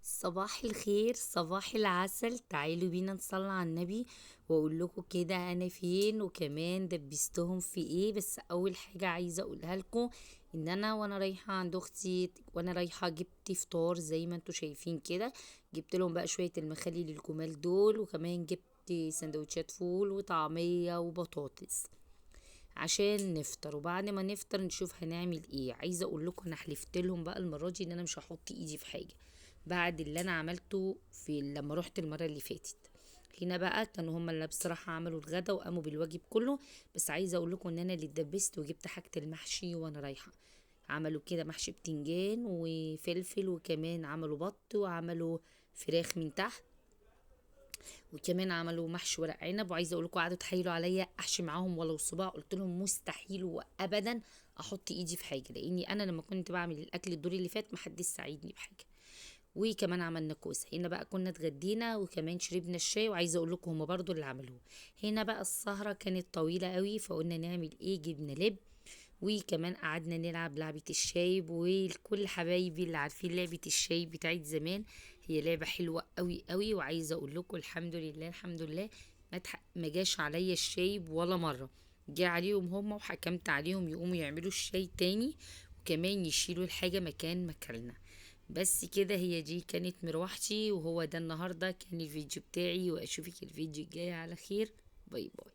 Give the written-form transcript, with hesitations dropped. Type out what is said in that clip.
صباح الخير، صباح العسل. تعالوا بينا نصلي على النبي واقول لكم كده انا فين وكمان دبستهم في ايه. بس اول حاجة عايزة اقولها لكم ان انا وانا رايحة عند اختي وانا رايحة جبت فطار زي ما انتوا شايفين كده. جبت لهم بقى شوية المخلل الجمال دول، وكمان جبت سندوتشات فول وطعمية وبطاطس عشان نفطر. وبعد ما نفطر نشوف هنعمل ايه. عايزه اقول لكم انا حلفت لهم بقى المره دي ان انا مش هحط ايدي في حاجه بعد اللي انا عملته في لما رحت المره اللي فاتت. هنا بقى كانوا هما اللي بصراحه عملوا الغدا وقاموا بالواجب كله. بس عايزه اقول لكم ان انا اللي اتدبست وجبت حاجه المحشي وانا رايحه. عملوا كده محشي بتنجان وفلفل، وكمان عملوا بط، وعملوا فراخ من تحت، وكمان عملوا محشي ورق عنب. وعايزه اقول لكم قعدوا تحايلوا عليا احشي معاهم ولو صباع، قلت لهم مستحيل وابدا احط ايدي في حاجه، لاني انا لما كنت بعمل الاكل الدور اللي فات محدش ساعدني بحاجه. وكمان عملنا كوسه. هنا بقى كنا اتغدينا وكمان شربنا الشاي. وعايزه اقول لكم هم برضو اللي عملوه. هنا بقى السهره كانت طويله قوي، فقلنا نعمل ايه، جبنا لب. وكمان قعدنا نلعب لعبة الشايب. وكل حبايبي اللي عارفين لعبة الشايب بتاعت زمان، هي لعبة حلوة قوي قوي. وعايزة اقول لكم الحمد لله الحمد لله ما جاش عليا الشايب ولا مرة. جه عليهم هما وحكمت عليهم يقوموا يعملوا الشاي تاني، وكمان يشيلوا الحاجة مكان مكاننا. بس كده، هي دي كانت مروحتي، وهو ده النهاردة كان الفيديو بتاعي. واشوفك الفيديو الجاي على خير. باي باي.